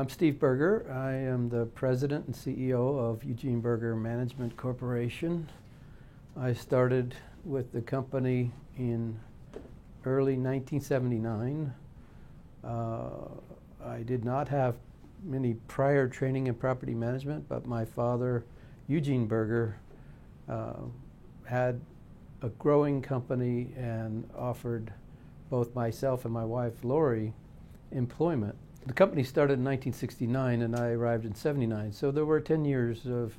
I'm Steve Berger. I am the president and CEO of Eugene Berger Management Corporation. I started with the company in early 1979. I did not have many prior training in property management, but my father, Eugene Berger, had a growing company and offered both myself and my wife, Lori, employment. The company started in 1969 and I arrived in 79, so there were 10 years of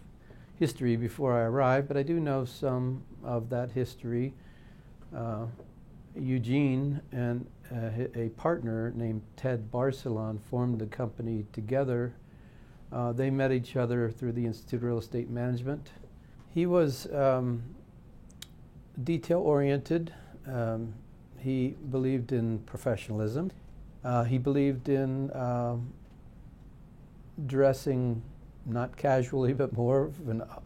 history before I arrived, but I do know some of that history. Eugene and a partner named Ted Barcelon formed the company together. They met each other through the Institute of Real Estate Management. He was detail-oriented. He believed in professionalism. He believed in dressing not casually, but more of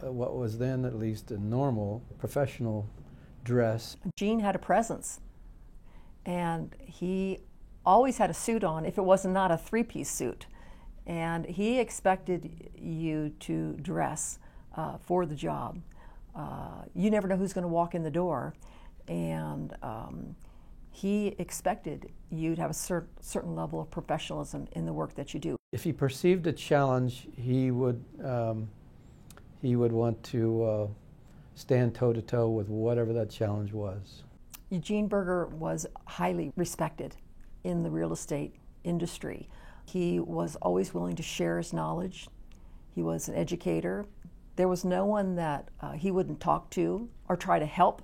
what was then at least a normal professional dress. Gene had a presence, and he always had a suit on if it was not a three-piece suit. And he expected you to dress for the job. You never know who's going to walk in the door, and he expected you to have a certain level of professionalism in the work that you do. If he perceived a challenge, he would want to stand toe-to-toe with whatever that challenge was. Eugene Berger was highly respected in the real estate industry. He was always willing to share his knowledge. He was an educator. There was no one that he wouldn't talk to or try to help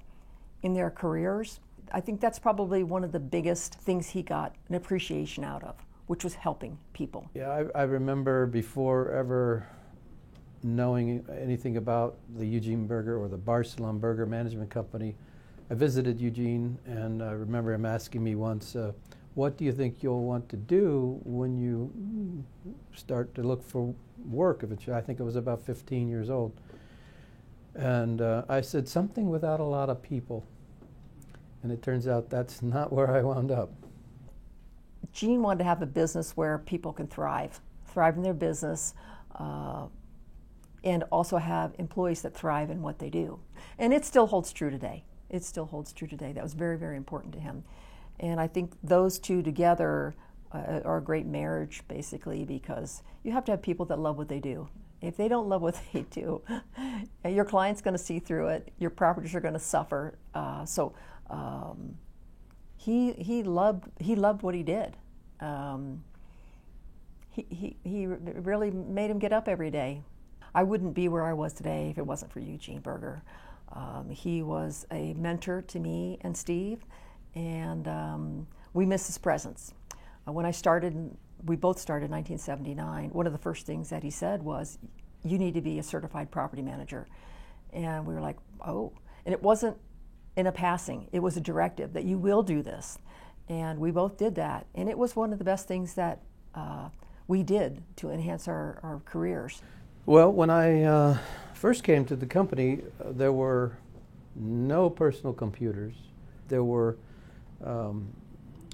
in their careers. I think that's probably one of the biggest things he got an appreciation out of, which was helping people. Yeah, I remember before ever knowing anything about the Eugene Berger or the Barcelon Berger Management Company, I visited Eugene, and I remember him asking me once, what do you think you'll want to do when you start to look for work eventually? I think I was about 15 years old. And I said, something without a lot of people. And it turns out that's not where I wound up. Gene wanted to have a business where people can thrive in their business, and also have employees that thrive in what they do. And it still holds true today. It still holds true today. That was very, very important to him. And I think those two together are a great marriage, basically, because you have to have people that love what they do. If they don't love what they do, your client's going to see through it. Your properties are going to suffer. He loved what he did. He really made him get up every day. I wouldn't be where I was today if it wasn't for Eugene Berger. He was a mentor to me and Steve, and we miss his presence. When I started, we both started in 1979, one of the first things that he said was, you need to be a certified property manager. And we were like, oh. And it wasn't in a passing, it was a directive that you will do this. And we both did that. And it was one of the best things that we did to enhance our careers. Well, when I first came to the company, there were no personal computers. There were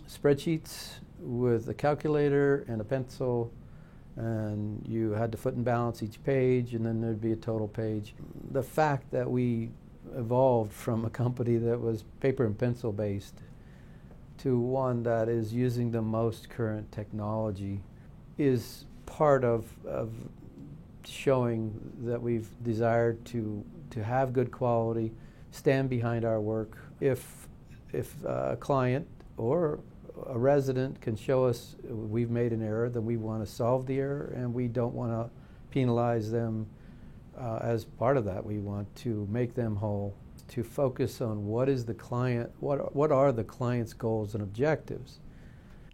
spreadsheets with a calculator and a pencil, and you had to foot and balance each page, and then there'd be a total page. The fact that we evolved from a company that was paper and pencil based to one that is using the most current technology is part of showing that we've desired to have good quality, stand behind our work. If a client or a resident can show us we've made an error, then we want to solve the error, and we don't want to penalize them as part of that. We want to make them whole, to focus on what is the client, what are the client's goals and objectives.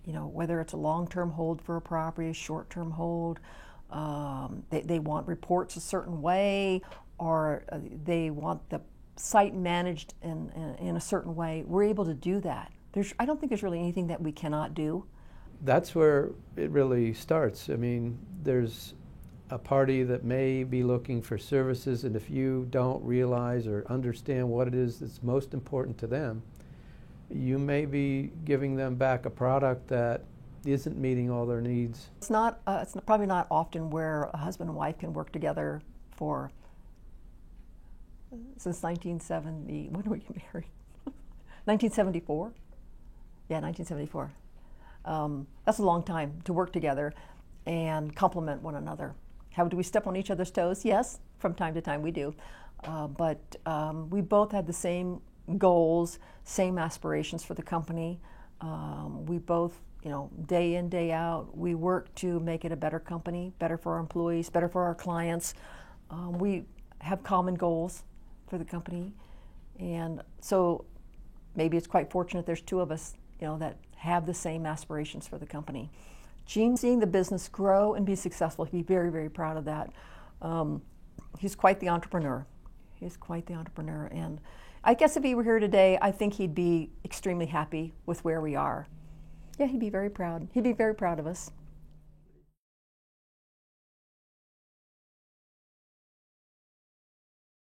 You know, whether it's a long-term hold for a property, a short-term hold, they want reports a certain way, or they want the site managed in a certain way. We're able to do that. I don't think there's really anything that we cannot do. That's where it really starts. I mean, there's a party that may be looking for services, and if you don't realize or understand what it is that's most important to them, you may be giving them back a product that isn't meeting all their needs? It's probably not often where a husband and wife can work together for, since 1970, when did we get married? 1974? Yeah, 1974. That's a long time to work together and complement one another. How do we step on each other's toes? Yes, from time to time we do. But we both had the same goals, same aspirations for the company. We both, day in, day out, we work to make it a better company, better for our employees, better for our clients. We have common goals for the company. And so maybe it's quite fortunate there's two of us, that have the same aspirations for the company. Gene, seeing the business grow and be successful, he'd be very, very proud of that. He's quite the entrepreneur. He's quite the entrepreneur. And I guess if he were here today, I think he'd be extremely happy with where we are. Yeah, he'd be very proud. He'd be very proud of us.